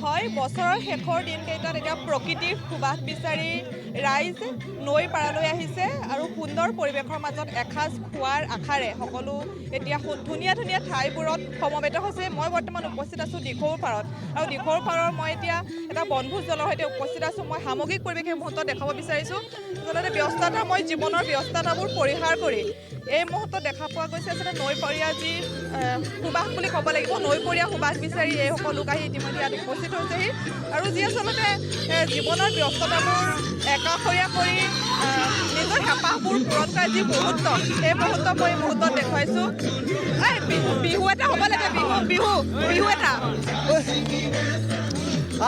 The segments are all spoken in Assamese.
হয় বছৰৰ শেষৰ দিনকেইটাত এতিয়া প্ৰকৃতিৰ সুবাস বিচাৰি ৰাইজ নৈ পাৰলৈ আহিছে আৰু সুন্দৰ পৰিৱেশৰ মাজত এসাঁজ খোৱাৰ আশাৰে সকলো এতিয়া ধুনীয়া ধুনীয়া ঠাইবোৰত সমবেত হৈছে। মই বৰ্তমান উপস্থিত আছোঁ দিখৌৰ পাৰত আৰু দিখৌৰ পাৰৰ মই এতিয়া এটা বনভোজ দলৰ সৈতে উপস্থিত আছোঁ। মই সামগ্ৰিক পৰিৱেশ এই মুহূৰ্তত দেখাব বিচাৰিছোঁ। আচলতে মই জীৱনৰ ব্যস্ততাবোৰ পৰিহাৰ কৰি এই মুহূৰ্তত দেখা পোৱা গৈছে আচলতে নৈপৰীয়া যি সুবাস বুলি ক'ব লাগিব, নৈপৰীয়া সুবাস বিচাৰি এইসকল লোক আহি ইতিমধ্যে ইয়াত উপস্থিত হৈছেহি আৰু যি আচলতে জীৱনৰ ব্যস্ততাবোৰ একাষৰীয়া কৰি নিজৰ হেঁপাহবোৰ পূৰণ কৰা যি মুহূৰ্ত, সেই মুহূৰ্ত মই এই মুহূৰ্তত দেখুৱাইছোঁ। বিহু এটা হ'ব লাগে, বিহু এটা।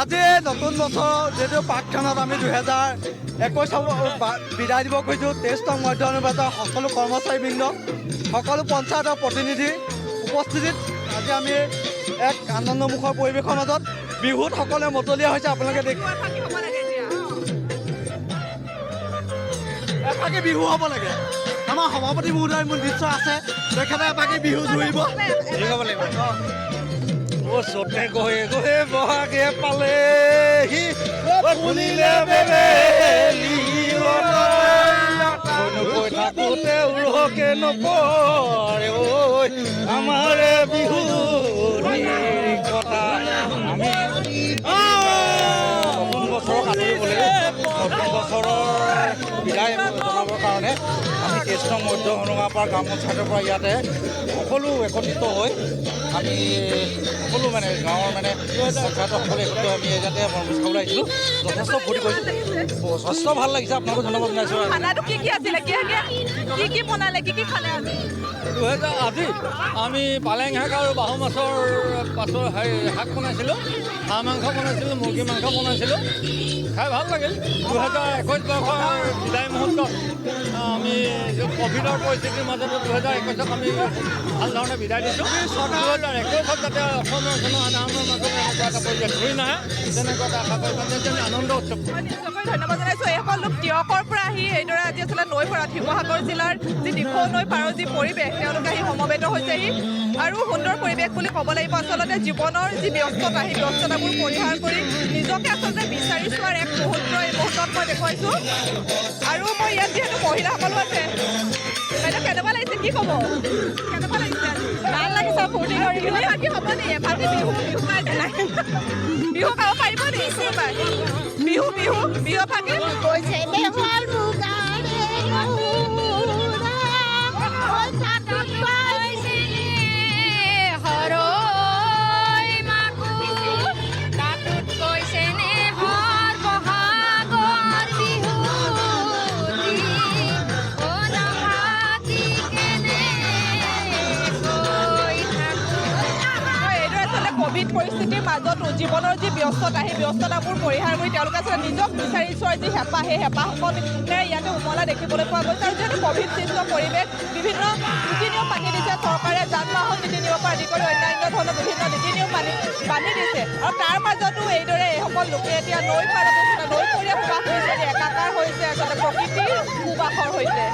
আজি নতুন বছৰ যিহেতু প্ৰাকক্ষণত আমি 2021 বিদায় দিব খুজিছোঁ। 23 নং মধ্য অনুবাদৰ সকলো কৰ্মচাৰীবৃন্দ, সকলো পঞ্চায়তৰ প্ৰতিনিধি উপস্থিতিত আজি আমি এক আনন্দমুখৰ পৰিৱেশৰ মাজত বিহুত সকলোৱে মতলীয়া হৈছে। আপোনালোকে এপাকি বিহু হ'ব লাগে। আমাৰ সভাপতি মহোদয় মোৰ নিশ্চয় আছে, তেখেতে এপাকি বিহু জুৰিব হ'ব লাগিব। ওচৰতে গৈ গৈ বহাগে পালেহি শুনিলে কৈ থাকোঁতে উৰহকে নপৰে ঐ আমাৰে বিহু কথা। আমি নতুন বছৰক আদৰিবলৈ, নতুন বছৰৰ বিদায় জনাবৰ কাৰণে আমি 23 নং মধ্য হনুঙাপাৰ গ্ৰাম পঞ্চায়তৰ পৰা ইয়াতে সকলো একত্ৰিত হৈ আমি সকলো গাঁৱৰ পঞ্চায়তৰ সকলো একত্ৰিত আমি ইয়াতে বনভোজ খাবলৈ আহিছিলোঁ। যথেষ্ট ফূৰ্তি কৰিছোঁ, যথেষ্ট ভাল লাগিছে। আপোনালোকক ধন্যবাদ জনাইছোঁ। আজি আমি পালেং শাক আৰু বাহু মাছৰ শাক বনাইছিলোঁ, হাঁহ মাংস বনাইছিলোঁ, মুৰ্গী মাংস বনাইছিলোঁ। খাই ভাল লাগিল। 2021 বৰ্ষৰ বিদায় মুহূৰ্তত আমি ক'ভিডৰ পৰিস্থিতিৰ মাজতে 2021ক আমি ভাল ধৰণে বিদায় দিছোঁ। 2021ত যাতে অসমৰ জনসাধাৰণৰ মাজত এনেকুৱা এটা পৰিৱেশ ঘূৰি নাহে, তেনেকুৱা এটা আশা কৰিব যেন আনন্দ উৎসৱ। ধন্যবাদ জনাইছোঁ। এইসকল লোক তিয়কৰ পৰা আহি এইদৰে আজি আচলতে নৈ পাৰত শিৱসাগৰ জিলাৰ যি দিখৌ নৈ পাৰৰ যি পৰিৱেশ, তেওঁলোকে আহি সমবেত হৈছেহি আৰু সুন্দৰ পৰিৱেশ বুলি ক'ব লাগিব। আচলতে জীৱনৰ যি ব্যস্ততা, সেই ব্যস্ততাবোৰ পৰিহাৰ কৰি নিজকে আচলতে বিচাৰি চোৱাৰ এক মুহূৰ্ত এই মুহূৰ্তত মই দেখুৱাইছোঁ। আৰু মই ইয়াত যিহেতু মহিলাসকলো আছে, বাইদেউ কেনেকুৱা লাগিছে, কি ক'ব? কেনেকুৱা লাগিছে? ভাল লাগিছে, ফূৰ্তি কৰি কি হ'ব নি? এফালে বিহু খাব পাৰিব নি কোনোবাই? বিহু ফাকি কোভিড পৰিস্থিতিৰ মাজতো জীৱনৰ যি ব্যস্ততা, সেই ব্যস্ততাবোৰ পৰিহাৰ কৰি তেওঁলোকে আচলতে নিজক বিচাৰি চোৱাৰ যি হেঁপাহ, সেই হেঁপাহসকলে ইয়াতে উমলা দেখিবলৈ পোৱা গৈছে। আৰু যিহেতু কোভিড সৃষ্ট পৰিৱেশ, বিভিন্ন নীতি নিয়ম বান্ধি দিছে চৰকাৰে, যান বাহন নীতি নিয়মৰ পৰা আদি কৰি অন্যান্য ধৰণৰ বিভিন্ন নীতি নিয়ম বান্ধি দিছে। আৰু তাৰ মাজতো এইদৰে এইসকল লোকে এতিয়া নৈপৰীয়া সুবাস বিচাৰি একাকাৰ হৈছে আচলতে প্ৰকৃতিৰ সুবাসৰ সৈতে।